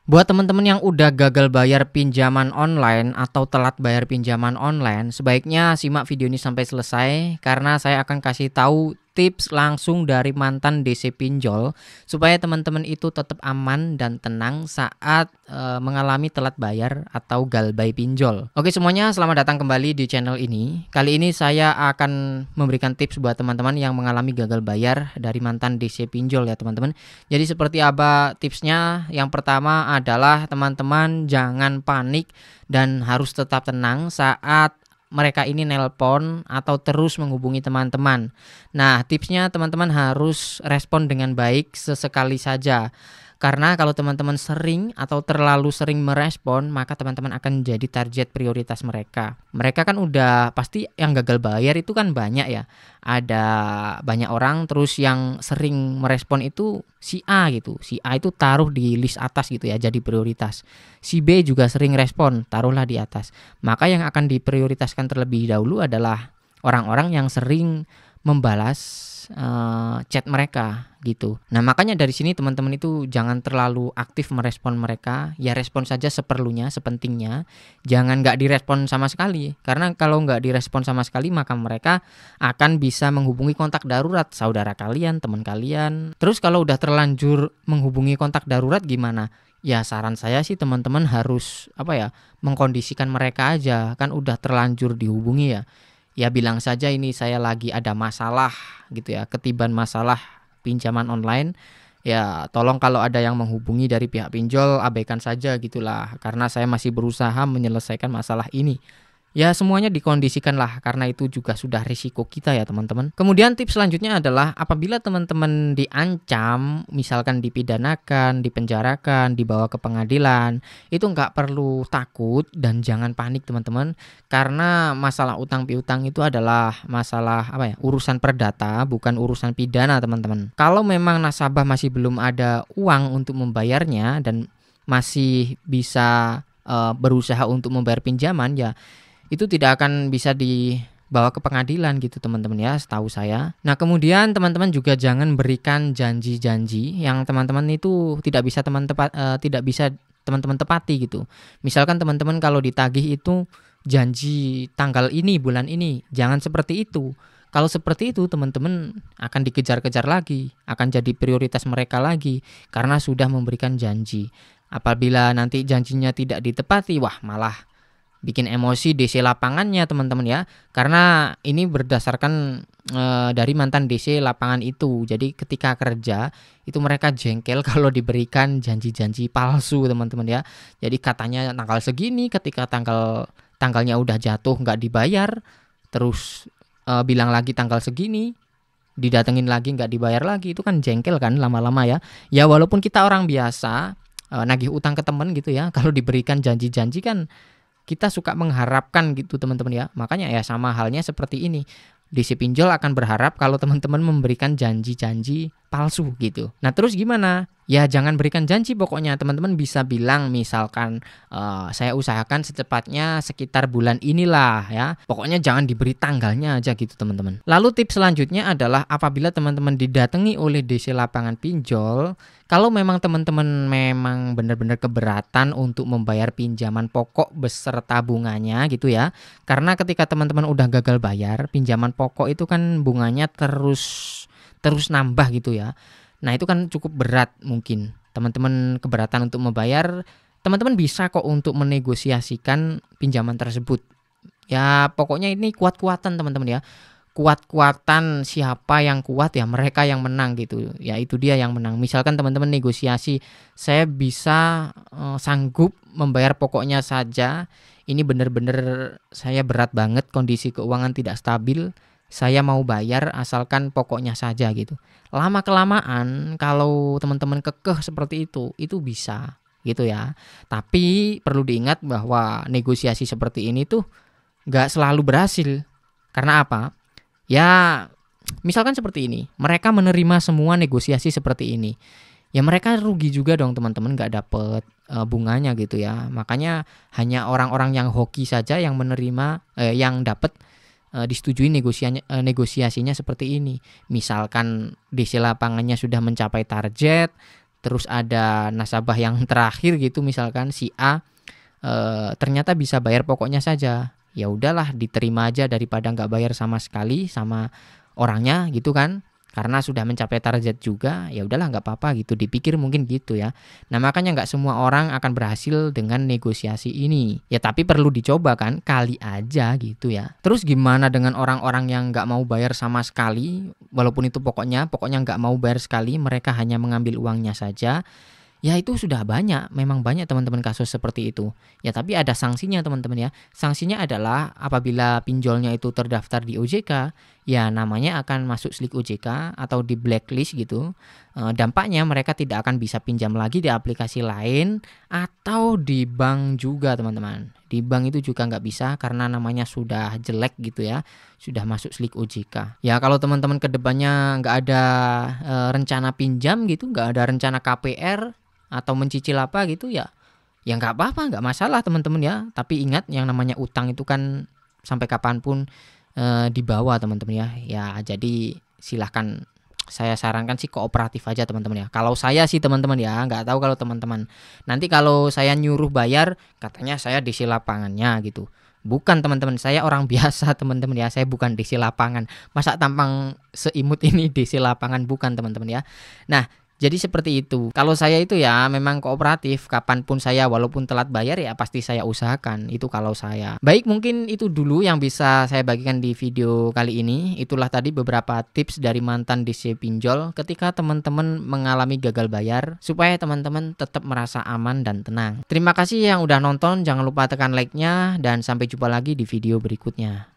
Buat teman-teman yang udah gagal bayar pinjaman online atau telat bayar pinjaman online, sebaiknya simak video ini sampai selesai karena saya akan kasih tahu tips langsung dari mantan DC pinjol supaya teman-teman itu tetap aman dan tenang saat mengalami telat bayar atau galbay pinjol. Oke semuanya, selamat datang kembali di channel ini. Kali ini saya akan memberikan tips buat teman-teman yang mengalami gagal bayar dari mantan DC pinjol ya teman-teman. Jadi seperti apa tipsnya? Yang pertama adalah teman-teman jangan panik dan harus tetap tenang saat mereka ini nelpon atau terus menghubungi teman-teman. Nah, tipsnya teman-teman harus respon dengan baik sesekali saja. Karena kalau teman-teman sering atau terlalu sering merespon, maka teman-teman akan jadi target prioritas mereka. Mereka kan udah pasti yang gagal bayar itu kan banyak ya. Ada banyak orang, terus yang sering merespon itu si A gitu. Si A itu taruh di list atas gitu ya, jadi prioritas. Si B juga sering respon, taruhlah di atas. Maka yang akan diprioritaskan terlebih dahulu adalah orang-orang yang sering membalas chat mereka gitu. Nah makanya dari sini teman-teman itu jangan terlalu aktif merespon mereka, ya respon saja seperlunya, sepentingnya. Jangan nggak direspon sama sekali, karena kalau nggak direspon sama sekali maka mereka akan bisa menghubungi kontak darurat saudara kalian, teman kalian. Terus kalau udah terlanjur menghubungi kontak darurat gimana? Ya saran saya sih teman-teman harus mengkondisikan mereka aja, kan udah terlanjur dihubungi ya. Ya bilang saja ini saya lagi ada masalah gitu ya, ketiban masalah pinjaman online. Ya tolong kalau ada yang menghubungi dari pihak pinjol abaikan saja gitulah, karena saya masih berusaha menyelesaikan masalah ini. Ya semuanya dikondisikan lah, karena itu juga sudah risiko kita ya teman-teman. Kemudian tips selanjutnya adalah apabila teman-teman diancam, misalkan dipidanakan, dipenjarakan, dibawa ke pengadilan, itu nggak perlu takut dan jangan panik teman-teman. Karena masalah utang piutang itu adalah masalah urusan perdata, bukan urusan pidana teman-teman. Kalau memang nasabah masih belum ada uang untuk membayarnya dan masih bisa berusaha untuk membayar pinjaman, ya itu tidak akan bisa dibawa ke pengadilan gitu teman-teman ya, setahu saya. Nah kemudian teman-teman juga jangan berikan janji-janji yang teman-teman itu tidak bisa teman-teman tepati gitu. Misalkan teman-teman kalau ditagih itu janji tanggal ini, bulan ini, jangan seperti itu. Kalau seperti itu teman-teman akan dikejar-kejar lagi, akan jadi prioritas mereka lagi karena sudah memberikan janji. Apabila nanti janjinya tidak ditepati, wah malah bikin emosi DC lapangannya teman-teman ya, karena ini berdasarkan dari mantan DC lapangan itu. Jadi ketika kerja itu mereka jengkel kalau diberikan janji-janji palsu teman-teman ya. Jadi katanya tanggal segini, ketika tanggalnya udah jatuh nggak dibayar, terus bilang lagi tanggal segini, didatengin lagi nggak dibayar lagi, itu kan jengkel kan lama-lama ya. Ya walaupun kita orang biasa nagih utang ke teman gitu ya, kalau diberikan janji-janji kan kita suka mengharapkan gitu teman-teman ya. Makanya ya sama halnya seperti ini. DC pinjol akan berharap kalau teman-teman memberikan janji-janji palsu gitu. Nah terus gimana? Ya jangan berikan janji pokoknya. Teman-teman bisa bilang misalkan saya usahakan secepatnya sekitar bulan inilah ya. Pokoknya jangan diberi tanggalnya aja gitu teman-teman. Lalu tips selanjutnya adalah apabila teman-teman didatangi oleh DC lapangan pinjol, kalau memang teman-teman memang benar-benar keberatan untuk membayar pinjaman pokok beserta bunganya gitu ya. Karena ketika teman-teman udah gagal bayar, pinjaman pokok itu kan bunganya terus nambah gitu ya. Nah itu kan cukup berat, mungkin teman-teman keberatan untuk membayar, teman-teman bisa kok untuk menegosiasikan pinjaman tersebut. Ya pokoknya ini kuat-kuatan teman-teman ya. Kuat-kuatan siapa yang kuat ya mereka yang menang gitu. Ya itu dia yang menang. Misalkan teman-teman negosiasi, saya bisa sanggup membayar pokoknya saja. Ini benar-benar saya berat banget, kondisi keuangan tidak stabil. Saya mau bayar asalkan pokoknya saja gitu. Lama-kelamaan kalau teman-teman kekeh seperti itu bisa gitu ya. Tapi perlu diingat bahwa negosiasi seperti ini tuh gak selalu berhasil. Karena apa? Ya misalkan seperti ini, mereka menerima semua negosiasi seperti ini. Ya mereka rugi juga dong teman-teman, gak dapet bunganya gitu ya. Makanya hanya orang-orang yang hoki saja yang menerima, yang dapat disetujui negosiasinya seperti ini. Misalkan DC lapangannya sudah mencapai target, terus ada nasabah yang terakhir gitu, misalkan si A ternyata bisa bayar pokoknya saja. Ya udahlah, diterima aja daripada nggak bayar sama sekali sama orangnya gitu kan. Karena sudah mencapai target juga, ya udahlah nggak apa-apa gitu, dipikir mungkin gitu ya. Nah makanya nggak semua orang akan berhasil dengan negosiasi ini. Ya tapi perlu dicoba kan, kali aja gitu ya. Terus gimana dengan orang-orang yang nggak mau bayar sama sekali, walaupun itu pokoknya nggak mau bayar sekali, mereka hanya mengambil uangnya saja. Ya itu sudah banyak, memang banyak teman-teman kasus seperti itu. Ya tapi ada sanksinya teman-teman ya. Sanksinya adalah apabila pinjolnya itu terdaftar di OJK, ya namanya akan masuk slik OJK atau di blacklist gitu. Dampaknya mereka tidak akan bisa pinjam lagi di aplikasi lain atau di bank juga teman-teman. Di bank itu juga nggak bisa karena namanya sudah jelek gitu ya. Sudah masuk slik OJK. Ya kalau teman-teman kedepannya nggak ada rencana pinjam gitu, nggak ada rencana KPR, atau mencicil apa gitu ya nggak apa-apa, nggak masalah teman-teman ya. Tapi ingat yang namanya utang itu kan sampai kapanpun dibawa teman-teman ya. Ya jadi silahkan, saya sarankan sih kooperatif aja teman-teman ya. Kalau saya sih teman-teman ya, nggak tahu kalau teman-teman. Nanti kalau saya nyuruh bayar katanya saya DC lapangannya gitu. Bukan teman-teman, saya orang biasa teman-teman ya. Saya bukan DC lapangan. Masa tampang seimut ini DC lapangan, bukan teman-teman ya. Nah jadi seperti itu. Kalau saya itu ya memang kooperatif. Kapanpun saya walaupun telat bayar ya pasti saya usahakan. Itu kalau saya. Baik, mungkin itu dulu yang bisa saya bagikan di video kali ini. Itulah tadi beberapa tips dari mantan DC pinjol ketika teman-teman mengalami gagal bayar, supaya teman-teman tetap merasa aman dan tenang. Terima kasih yang udah nonton. Jangan lupa tekan like-nya dan sampai jumpa lagi di video berikutnya.